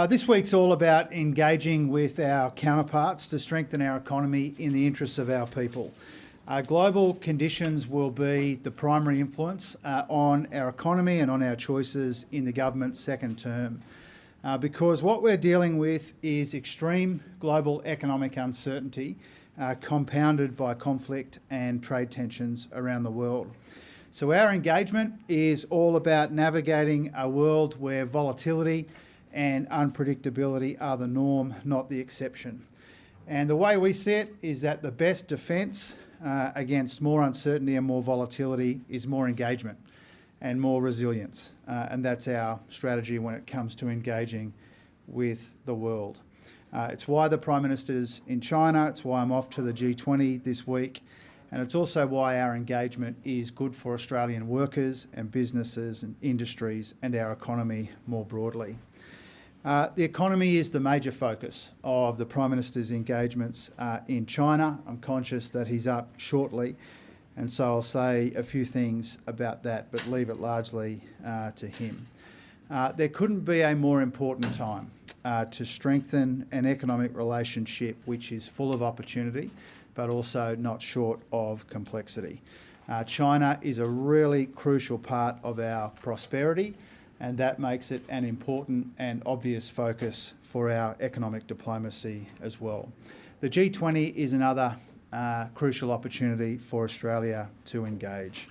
This week's all about engaging with our counterparts to strengthen our economy in the interests of our people. Global conditions will be the primary influence on our economy and on our choices in the government's second term. Because what we're dealing with is extreme global economic uncertainty compounded by conflict and trade tensions around the world. So our engagement is all about navigating a world where volatility and unpredictability are the norm, not the exception. And the way we see it is that the best defence against more uncertainty and more volatility is more engagement and more resilience. And that's our strategy when it comes to engaging with the world. It's why the Prime Minister's in China, it's why I'm off to the G20 this week, and it's also why our engagement is good for Australian workers and businesses and industries and our economy more broadly. The economy is the major focus of the Prime Minister's engagements in China. I'm conscious that he's up shortly, and so I'll say a few things about that, but leave it largely to him. There couldn't be a more important time to strengthen an economic relationship which is full of opportunity, but also not short of complexity. China is a really crucial part of our prosperity, and that makes it an important and obvious focus for our economic diplomacy as well. The G20 is another crucial opportunity for Australia to engage.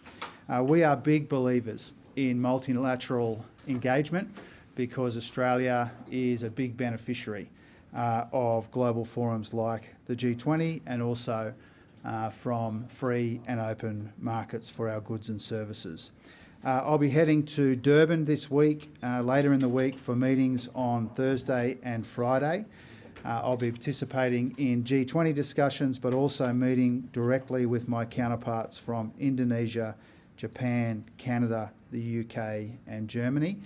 We are big believers in multilateral engagement because Australia is a big beneficiary of global forums like the G20 and also from free and open markets for our goods and services. I'll be heading to Durban this week, later in the week, for meetings on Thursday and Friday. I'll be participating in G20 discussions, but also meeting directly with my counterparts from Indonesia, Japan, Canada, the UK and Germany.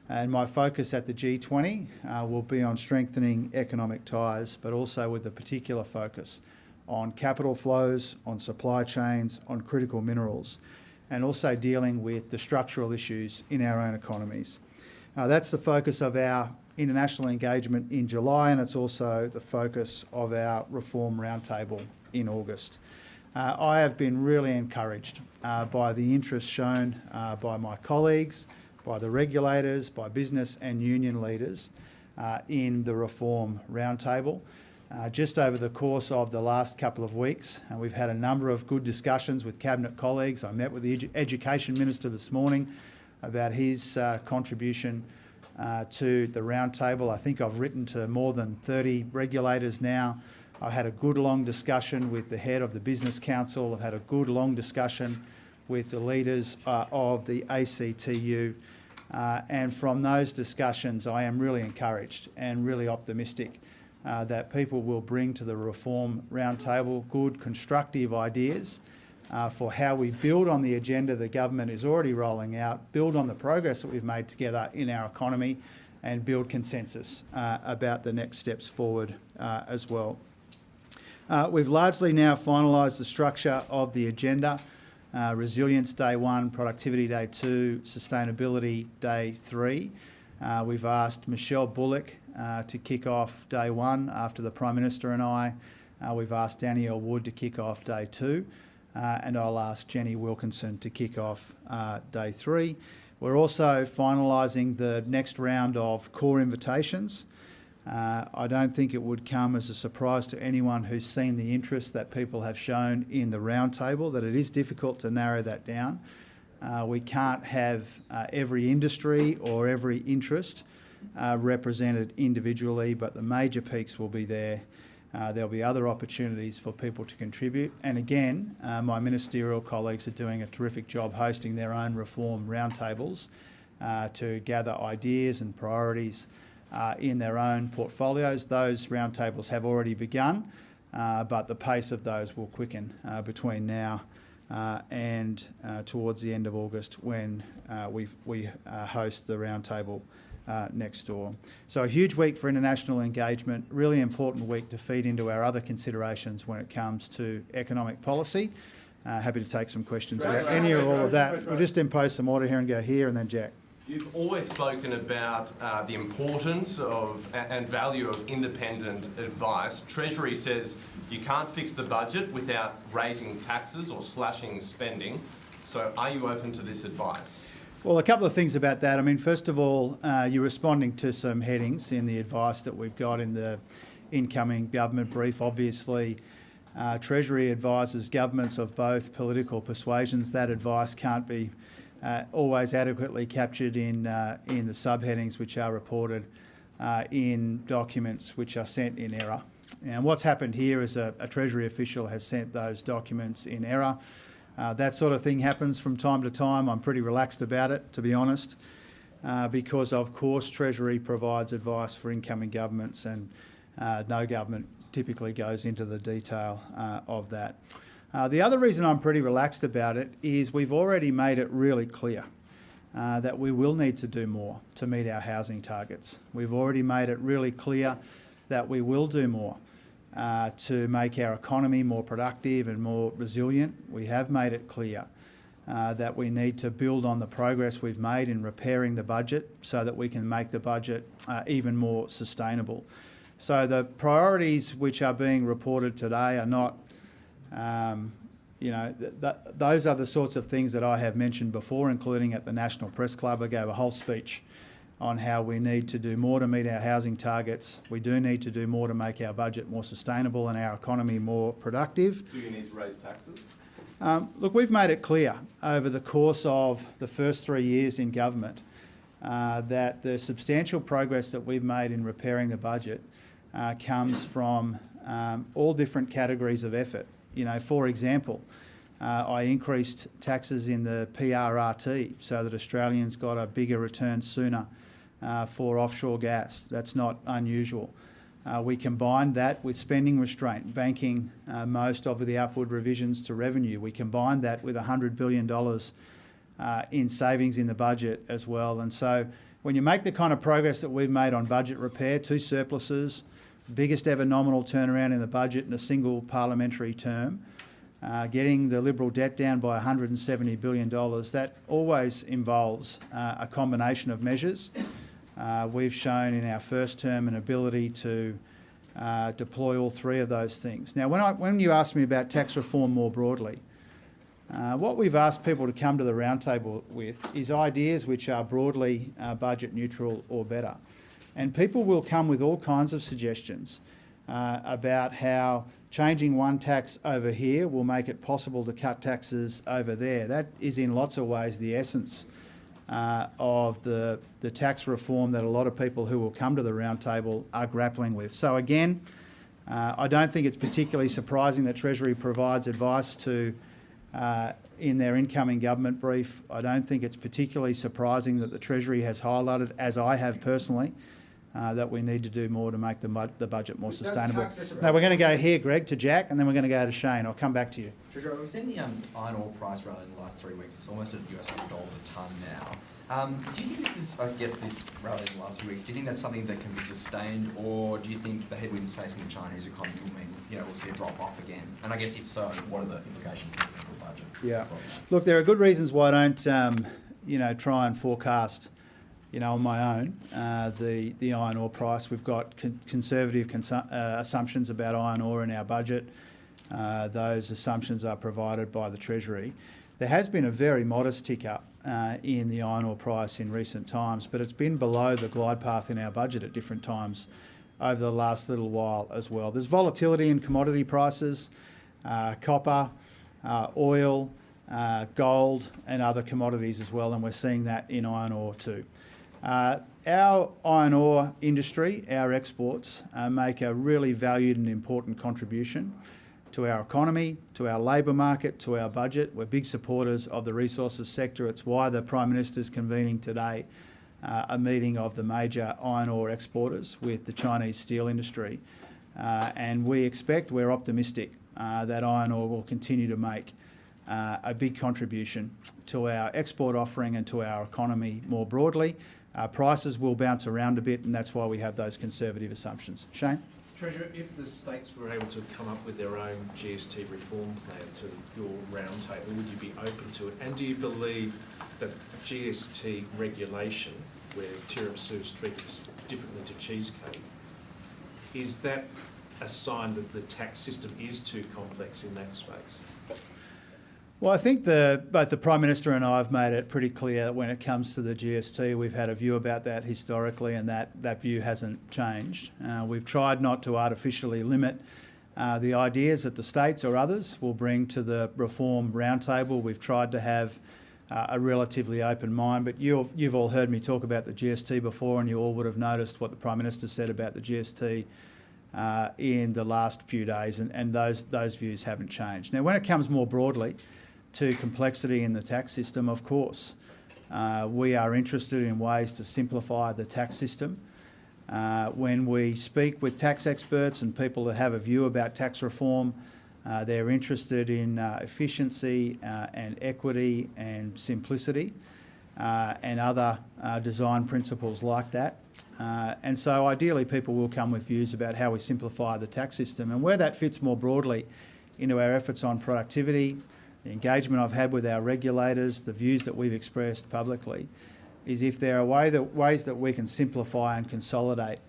And my focus at the G20 will be on strengthening economic ties, but also with a particular focus on capital flows, on supply chains, on critical minerals, and also dealing with the structural issues in our own economies. That's the focus of our international engagement in July, and it's also the focus of our Reform Roundtable in August. I have been really encouraged by the interest shown by my colleagues, by the regulators, by business and union leaders in the Reform Roundtable. Just over the course of the last couple of weeks, we've had a number of good discussions with Cabinet colleagues. I met with the Education Minister this morning about his contribution to the Roundtable. I think I've written to more than 30 regulators now. I had a good long discussion with the head of the Business Council. I've had a good long discussion with the leaders of the ACTU. And from those discussions, I am really encouraged and really optimistic that people will bring to the Reform Roundtable good, constructive ideas for how we build on the agenda the government is already rolling out, build on the progress that we've made together in our economy, and build consensus about the next steps forward as well. We've largely now finalised the structure of the agenda. Resilience Day 1, Productivity Day 2, Sustainability Day 3. We've asked Michelle Bullock to kick off Day 1 after the Prime Minister and I. We've asked Danielle Wood to kick off Day 2, and I'll ask Jenny Wilkinson to kick off Day 3. We're also finalising the next round of core invitations. I don't think it would come as a surprise to anyone who's seen the interest that people have shown in the Roundtable that it is difficult to narrow that down. We can't have every industry or every interest represented individually, but the major peaks will be there. There'll be other opportunities for people to contribute. And again, my ministerial colleagues are doing a terrific job hosting their own reform roundtables to gather ideas and priorities in their own portfolios. Those roundtables have already begun, but the pace of those will quicken between now and towards the end of August when we host the roundtable next door. So a huge week for international engagement, really important week to feed into our other considerations when it comes to economic policy. Happy to take some questions about any or all of that. We'll just impose some order here and go here and then Jack. You've always spoken about the importance of and value of independent advice. Treasury says you can't fix the budget without raising taxes or slashing spending. So are you open to this advice? Well, a couple of things about that. I mean, first of all, you're responding to some headings in the advice that we've got in the incoming government brief. Obviously, Treasury advises governments of both political persuasions. That advice can't be always adequately captured in the subheadings which are reported in documents which are sent in error. And what's happened here is a Treasury official has sent those documents in error. That sort of thing happens from time to time. I'm pretty relaxed about it, to be honest, because of course Treasury provides advice for incoming governments, and no government typically goes into the detail of that. The other reason I'm pretty relaxed about it is we've already made it really clear that we will need to do more to meet our housing targets. We've already made it really clear that we will do more to make our economy more productive and more resilient. We have made it clear that we need to build on the progress we've made in repairing the budget so that we can make the budget even more sustainable. So the priorities which are being reported today are not those are the sorts of things that I have mentioned before, including at the National Press Club. I gave a whole speech on how we need to do more to meet our housing targets. We do need to do more to make our budget more sustainable and our economy more productive. Do you need to raise taxes? Look, we've made it clear over the course of the first 3 years in government that the substantial progress that we've made in repairing the budget comes from all different categories of effort. You know, for example, I increased taxes in the PRRT so that Australians got a bigger return sooner for offshore gas. That's not unusual. We combined that with spending restraint, banking most of the upward revisions to revenue. We combined that with $100 billion in savings in the budget as well. And so when you make the kind of progress that we've made on budget repair, 2 surpluses, biggest ever nominal turnaround in the budget in a single parliamentary term, getting the Liberal debt down by $170 billion, that always involves a combination of measures. We've shown in our first term an ability to deploy all 3 of those things. Now, when you ask me about tax reform more broadly, what we've asked people to come to the roundtable with is ideas which are broadly budget neutral or better. And people will come with all kinds of suggestions about how changing one tax over here will make it possible to cut taxes over there. That is in lots of ways the essence of the tax reform that a lot of people who will come to the roundtable are grappling with. So again, I don't think it's particularly surprising that Treasury provides advice to in their incoming government brief. I don't think it's particularly surprising that the Treasury has highlighted, as I have personally, that we need to do more to make the budget more sustainable. Now we're going to go here, Greg, to Jack, and then we're going to go to Shane. I'll come back to you. Treasurer, we've seen the iron ore price rally in the last 3 weeks. It's almost at $100 a tonne now. Do you think this is, this rally in the last few weeks, do you think that's something that can be sustained, or do you think the headwinds facing the Chinese economy will mean, we'll see a drop off again? And I guess if so, what are the implications for the federal budget? Yeah. Look, there are good reasons why I don't, try and forecast, on my own, the iron ore price. We've got conservative assumptions about iron ore in our budget. Those assumptions are provided by the Treasury. There has been a very modest tick up in the iron ore price in recent times, but it's been below the glide path in our budget at different times over the last little while as well. There's volatility in commodity prices, copper, oil, gold and other commodities as well, and we're seeing that in iron ore too. Our iron ore industry, our exports, make a really valued and important contribution to our economy, to our labour market, to our budget. We're big supporters of the resources sector. It's why the Prime Minister is convening today a meeting of the major iron ore exporters with the Chinese steel industry. And we're optimistic that iron ore will continue to make a big contribution to our export offering and to our economy more broadly. Prices will bounce around a bit, and that's why we have those conservative assumptions. Shane? Treasurer, if the states were able to come up with their own GST reform plan to your roundtable, would you be open to it? And do you believe that GST regulation, where tiramisu is treated differently to cheesecake, is that a sign that the tax system is too complex in that space? Well, I think both the Prime Minister and I have made it pretty clear that when it comes to the GST, we've had a view about that historically, and that view hasn't changed. We've tried not to artificially limit the ideas that the states or others will bring to the reform roundtable. We've tried to have a relatively open mind, but you've all heard me talk about the GST before, and you all would have noticed what the Prime Minister said about the GST in the last few days, and those views haven't changed. Now, when it comes more broadly to complexity in the tax system, of course, we are interested in ways to simplify the tax system. When we speak with tax experts and people that have a view about tax reform, they're interested in efficiency and equity and simplicity and other design principles like that. And so ideally people will come with views about how we simplify the tax system, and where that fits more broadly into our efforts on productivity, the engagement I've had with our regulators, the views that we've expressed publicly, is if there are ways that we can simplify and consolidate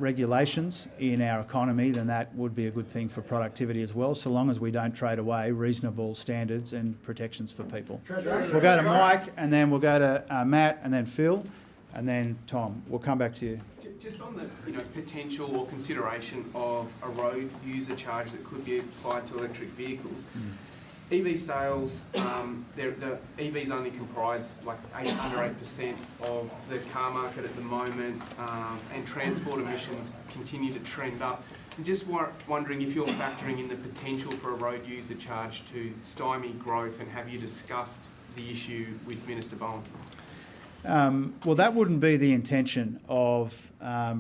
regulations in our economy, then that would be a good thing for productivity as well, so long as we don't trade away reasonable standards and protections for people. We'll go to Mike, and then we'll go to Matt, and then Phil, and then Tom. We'll come back to you. Just on the potential or consideration of a road user charge that could be applied to electric vehicles. EV sales, the EVs only comprise like under 8% of the car market at the moment, and transport emissions continue to trend up. I'm just wondering if you're factoring in the potential for a road user charge to stymie growth, and have you discussed the issue with Minister Bowen? Well, that wouldn't be the intention of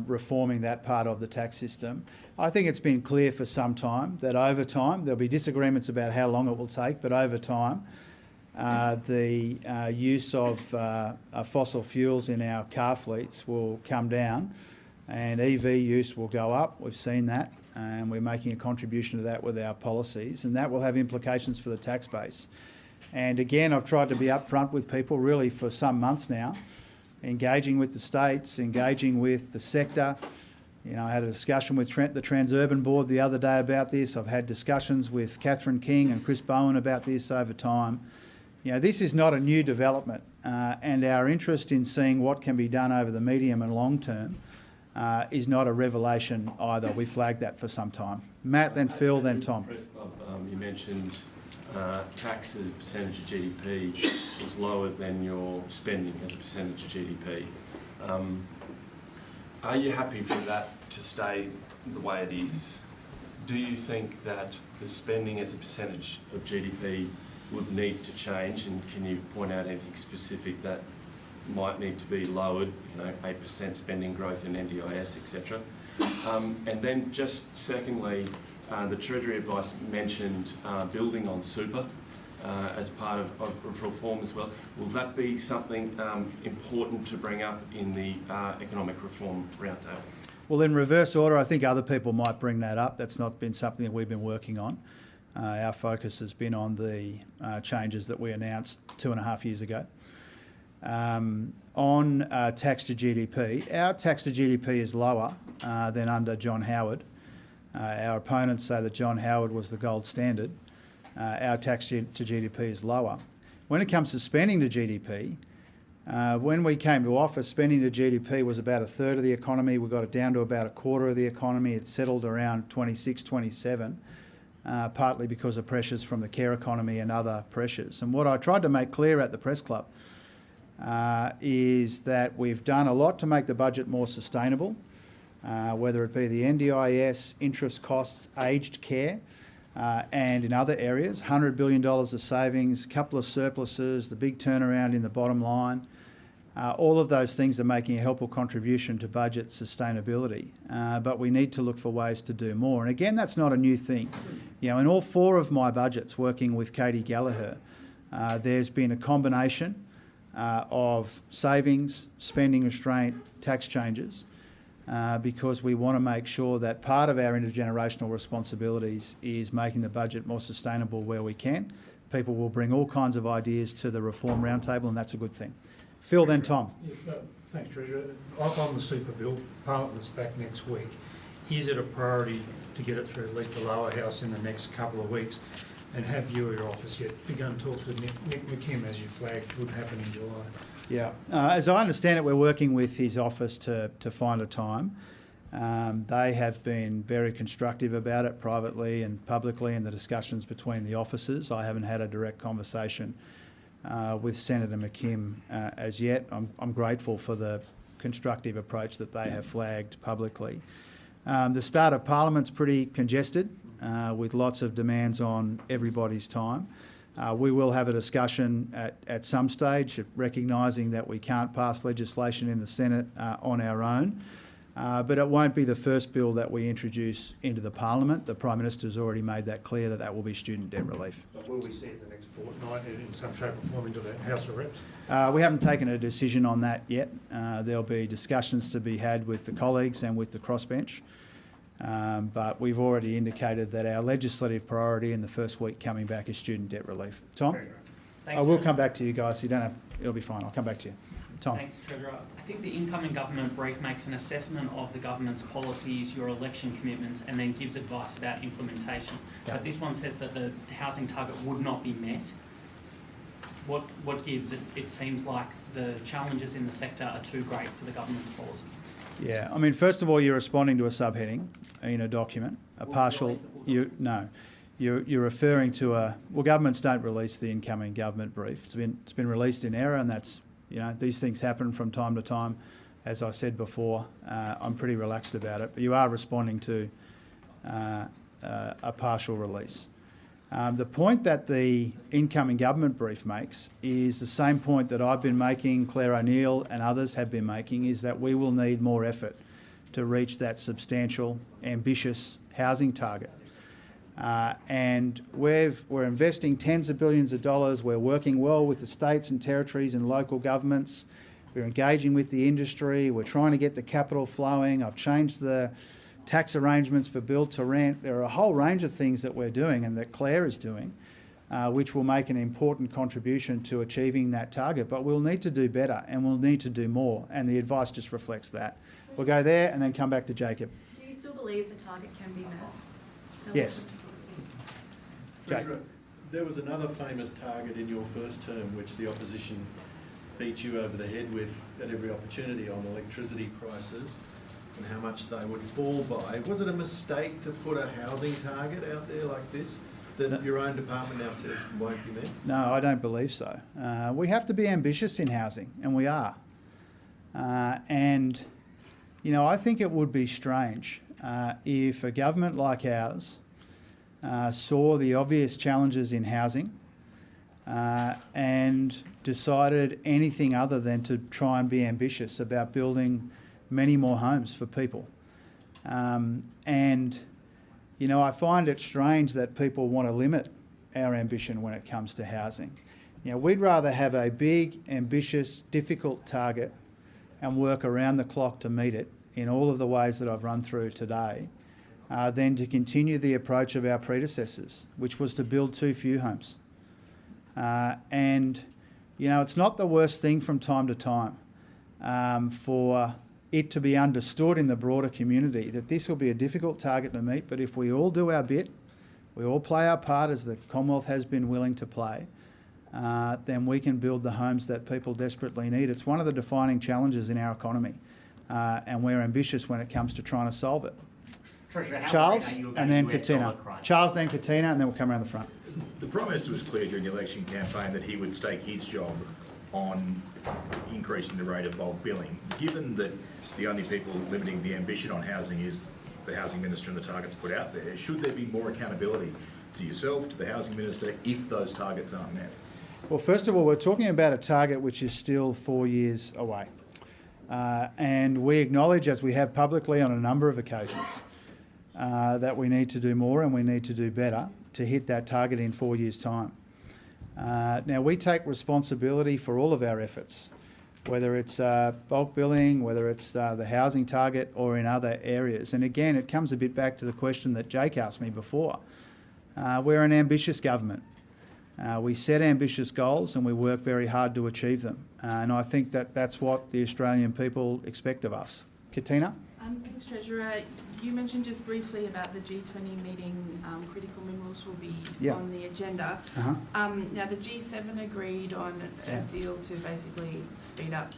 reforming that part of the tax system. I think it's been clear for some time that over time, there'll be disagreements about how long it will take, but over time, the use of fossil fuels in our car fleets will come down and EV use will go up. We've seen that, and we're making a contribution to that with our policies, and that will have implications for the tax base. And again, I've tried to be upfront with people really for some months now, engaging with the states, engaging with the sector. I had a discussion with the Transurban Board the other day about this. I've had discussions with Catherine King and Chris Bowen about this over time. This is not a new development, and our interest in seeing what can be done over the medium and long term is not a revelation either. We flagged that for some time. Matt, then Phil, then Tom. Press Club, you mentioned tax as a percentage of GDP was lower than your spending as a percentage of GDP. Are you happy for that to stay the way it is? Do you think that the spending as a percentage of GDP would need to change, and can you point out anything specific that might need to be lowered, 8% spending growth in NDIS, etc.? And then just secondly, the Treasury advice mentioned building on super as part of reform as well. Will that be something important to bring up in the economic reform roundtable? Well, in reverse order, I think other people might bring that up. That's not been something that we've been working on. Our focus has been on the changes that we announced 2.5 years ago. On tax to GDP, our tax to GDP is lower than under John Howard. Our opponents say that John Howard was the gold standard. Our tax to GDP is lower. When it comes to spending to GDP, when we came to office, spending to GDP was about a third of the economy. We got it down to about a quarter of the economy. It settled around 26, 27, partly because of pressures from the care economy and other pressures. And what I tried to make clear at the Press Club is that we've done a lot to make the budget more sustainable, whether it be the NDIS, interest costs, aged care, and in other areas, $100 billion of savings, a couple of surpluses, the big turnaround in the bottom line. All of those things are making a helpful contribution to budget sustainability, but we need to look for ways to do more. And again, that's not a new thing. In all 4 of my budgets, working with Katie Gallagher, there's been a combination of savings, spending restraint, tax changes. because we want to make sure that part of our intergenerational responsibilities is making the budget more sustainable where we can. People will bring all kinds of ideas to the reform roundtable, and that's a good thing. Phil, then Tom. Thanks, Treasurer. On the super bill, Parliament's back next week. Is it a priority to get it through at least the lower house in the next couple of weeks? And have you or your office yet begun talks with Nick McKim, as you flagged, would happen in July? Yeah, as I understand it, we're working with his office to find a time. They have been very constructive about it privately and publicly in the discussions between the offices. I haven't had a direct conversation with Senator McKim as yet. I'm grateful for the constructive approach that they have flagged publicly. The start of Parliament's pretty congested with lots of demands on everybody's time. We will have a discussion at some stage, recognising that we can't pass legislation in the Senate on our own. But it won't be the first bill that we introduce into the Parliament. The Prime Minister's already made that clear that will be student debt relief. But will we see it in the next fortnight in some shape or form into the House of Reps? We haven't taken a decision on that yet. There'll be discussions to be had with the colleagues and with the crossbench. But we've already indicated that our legislative priority in the first week coming back is student debt relief. Tom? Thanks, I will come back to you guys. You don't have, it'll be fine. I'll come back to you. Tom? Thanks, Treasurer. I think the incoming government brief makes an assessment of the government's policies, your election commitments, and then gives advice about implementation. Yeah. But this one says that the housing target would not be met. What gives? It seems like the challenges in the sector are too great for the government's policy. Yeah, I mean, first of all, you're responding to a subheading in a document, a partial. You're referring to a. Well, governments don't release the incoming government brief. It's been released in error, and that's, you know, these things happen from time to time. As I said before, I'm pretty relaxed about it. But you are responding to a partial release. The point that the incoming government brief makes is the same point that I've been making, Claire O'Neill and others have been making, is that we will need more effort to reach that substantial, ambitious housing target. And we're investing tens of billions of dollars. We're working well with the states and territories and local governments. We're engaging with the industry. We're trying to get the capital flowing. I've changed the tax arrangements for build to rent. There are a whole range of things that we're doing and that Claire is doing, which will make an important contribution to achieving that target. But we'll need to do better and we'll need to do more. And the advice just reflects that. We'll go there and then come back to Jacob. Do you still believe the target can be met? Yes. Treasurer, there was another famous target in your first term which the opposition beat you over the head with at every opportunity on electricity prices and how much they would fall by. Was it a mistake to put a housing target out there like this that your own department now says won't be met? No, I don't believe so. We have to be ambitious in housing, and we are. And, you know, I think it would be strange if a government like ours saw the obvious challenges in housing and decided anything other than to try and be ambitious about building many more homes for people. And, you know, I find it strange that people want to limit our ambition when it comes to housing. You know, we'd rather have a big, ambitious, difficult target and work around the clock to meet it in all of the ways that I've run through today, than to continue the approach of our predecessors, which was to build too few homes. And, you know, it's not the worst thing from time to time for it to be understood in the broader community that this will be a difficult target to meet, but if we all do our bit, we all play our part as the Commonwealth has been willing to play, then we can build the homes that people desperately need. It's one of the defining challenges in our economy, and we're ambitious when it comes to trying to solve it. Treasurer, Charles, and then Katina. Charles, then Katina, and then we'll come around the front. The Prime Minister was clear during the election campaign that he would stake his job on increasing the rate of bulk billing. Given that the only people limiting the ambition on housing is the Housing Minister and the targets put out there, should there be more accountability to yourself, to the Housing Minister, if those targets aren't met? Well, first of all, we're talking about a target which is still 4 years away. And we acknowledge, as we have publicly on a number of occasions, that we need to do more and we need to do better to hit that target in 4 years' time. Now, we take responsibility for all of our efforts whether it's bulk billing, whether it's the housing target or in other areas. And again, it comes a bit back to the question that Jake asked me before. We're an ambitious government. We set ambitious goals and we work very hard to achieve them. And I think that that's what the Australian people expect of us. Katina? Thanks, Treasurer. You mentioned just briefly about the G20 meeting, critical minerals will be on the agenda. Now, the G7 agreed on a deal to basically speed up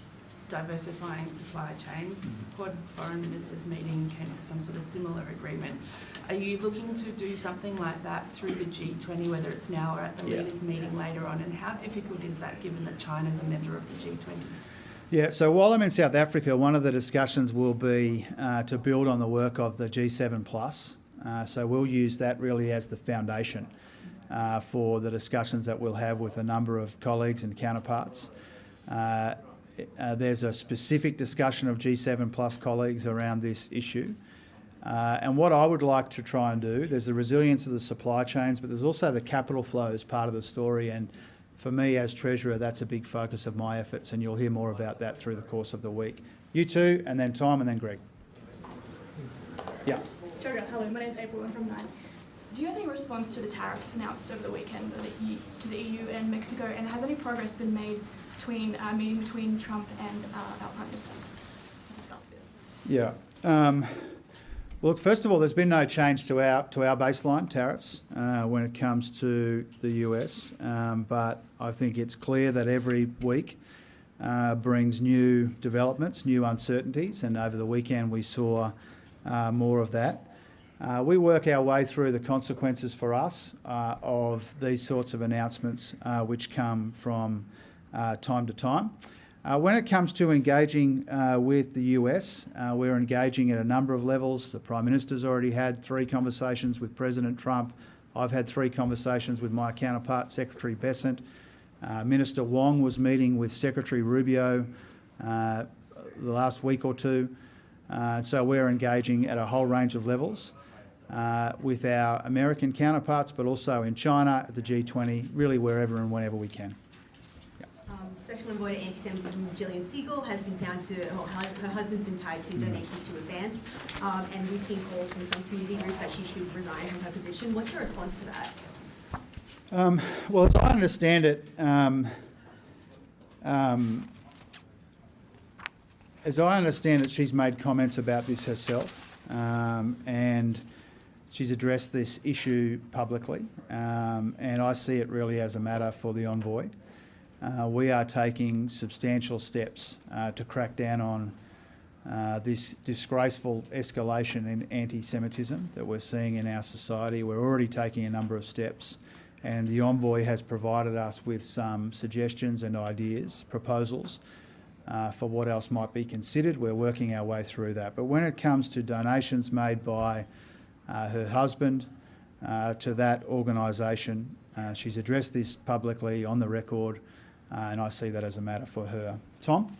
diversifying supply chains. Quad foreign ministers meeting came to some sort of similar agreement. Are you looking to do something like that through the G20, whether it's now or at the leaders' meeting later on? And how difficult is that given that China's a member of the G20? Yeah, so while I'm in South Africa, one of the discussions will be to build on the work of the G7 Plus. So we'll use that really as the foundation for the discussions that we'll have with a number of colleagues and counterparts. There's a specific discussion of G7 Plus colleagues around this issue. And what I would like to try and do, there's the resilience of the supply chains, but there's also the capital flows part of the story. And for me as Treasurer, that's a big focus of my efforts, and you'll hear more about that through the course of the week. You two, and then Tom, and then Greg. Yeah. Treasurer, hello, my name is April, I'm from Nine. Do you have any response to the tariffs announced over the weekend to the EU and Mexico, and has any progress been made between meeting between Trump and our Prime Minister to discuss this? Yeah. Look, first of all, there's been no change to our baseline tariffs when it comes to the US, but I think it's clear that every week brings new developments, new uncertainties, and over the weekend we saw more of that. We work our way through the consequences for us of these sorts of announcements which come from time to time. When it comes to engaging with the US, we're engaging at a number of levels. The Prime Minister's already had 3 conversations with President Trump. I've had 3 conversations with my counterpart, Secretary Bessent. Minister Wong was meeting with Secretary Rubio the last week or two. So we're engaging at a whole range of levels with our American counterparts, but also in China, at the G20, really wherever and whenever we can. Special Envoy to Anti-Semitism Gillian Siegel has been found to, her husband's been tied to donations to Advance, and we've seen calls from some community groups that she should resign from her position. What's your response to that? Well, as I understand it, she's made comments about this herself, and she's addressed this issue publicly, and I see it really as a matter for the envoy. We are taking substantial steps to crack down on this disgraceful escalation in anti-Semitism that we're seeing in our society. We're already taking a number of steps, and the envoy has provided us with some suggestions and ideas, proposals for what else might be considered. We're working our way through that. But when it comes to donations made by her husband to that organisation, she's addressed this publicly on the record, and I see that as a matter for her. Tom?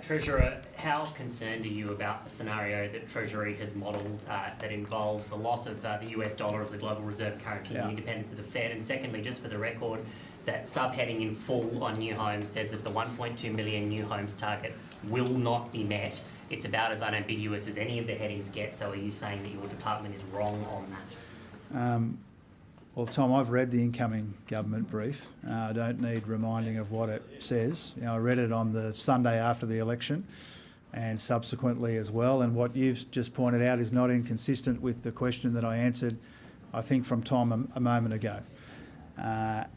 Treasurer, how concerned are you about the scenario that Treasury has modelled that involves the loss of the US dollar as the global reserve currency and the independence of the Fed? And secondly, just for the record, that subheading in full on new homes says that the 1.2 million new homes target will not be met. It's about as unambiguous as any of the headings get, so are you saying that your department is wrong on that? Well, Tom, I've read the incoming government brief. I don't need reminding of what it says. I read it on the Sunday after the election and subsequently as well. And what you've just pointed out is not inconsistent with the question that I answered, I think, from Tom a moment ago. The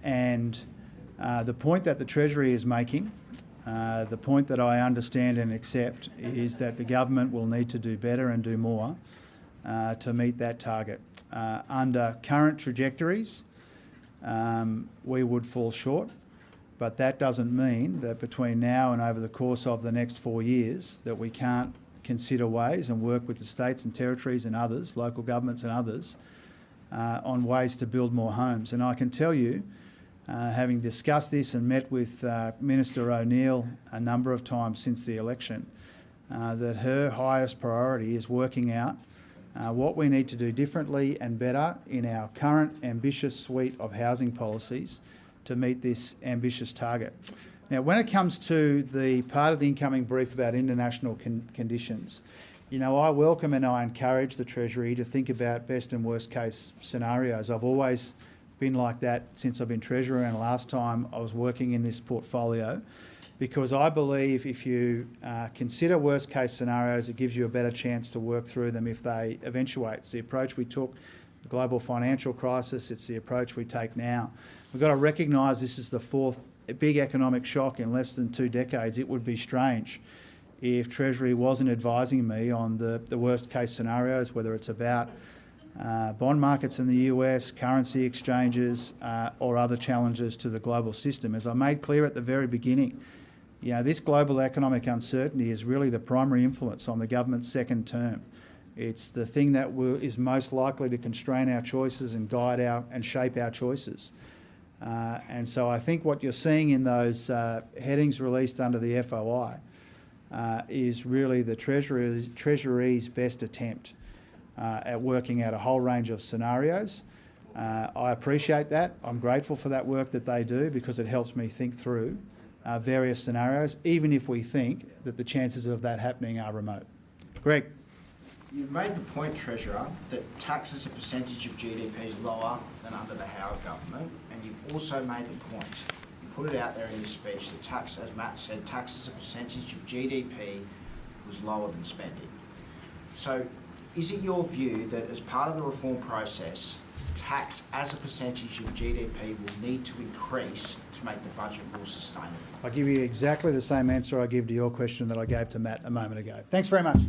point that the Treasury is making, the point that I understand and accept, is that the government will need to do better and do more to meet that target. Under current trajectories, we would fall short, but that doesn't mean that between now and over the course of the next 4 years that we can't consider ways and work with the states and territories and others, local governments and others, on ways to build more homes. And I can tell you, having discussed this and met with Minister O'Neill a number of times since the election, that her highest priority is working out what we need to do differently and better in our current ambitious suite of housing policies to meet this ambitious target. Now, when it comes to the part of the incoming brief about international conditions, you know, I welcome and I encourage the Treasury to think about best and worst case scenarios. I've always been like that since I've been Treasurer, and last time I was working in this portfolio, because I believe if you consider worst case scenarios, it gives you a better chance to work through them if they eventuate. It's the approach we took, the global financial crisis, it's the approach we take now. We've got to recognise this is the fourth big economic shock in less than 2 decades. It would be strange if Treasury wasn't advising me on the worst case scenarios, whether it's about bond markets in the US, currency exchanges, or other challenges to the global system. As I made clear at the very beginning, you know, this global economic uncertainty is really the primary influence on the government's second term. It's the thing that is most likely to constrain our choices and guide and shape our choices. And so I think what you're seeing in those headings released under the FOI is really the Treasury's best attempt at working out a whole range of scenarios. I appreciate that. I'm grateful for that work that they do because it helps me think through various scenarios, even if we think that the chances of that happening are remote. Greg. You've made the point, Treasurer, that tax as a percentage of GDP is lower than under the Howard government, and you've also made the point, you put it out there in your speech, that tax, as Matt said, tax as a percentage of GDP was lower than spending. So is it your view that as part of the reform process, tax as a percentage of GDP will need to increase to make the budget more sustainable? I'll give you exactly the same answer I give to your question that I gave to Matt a moment ago. Thanks very much.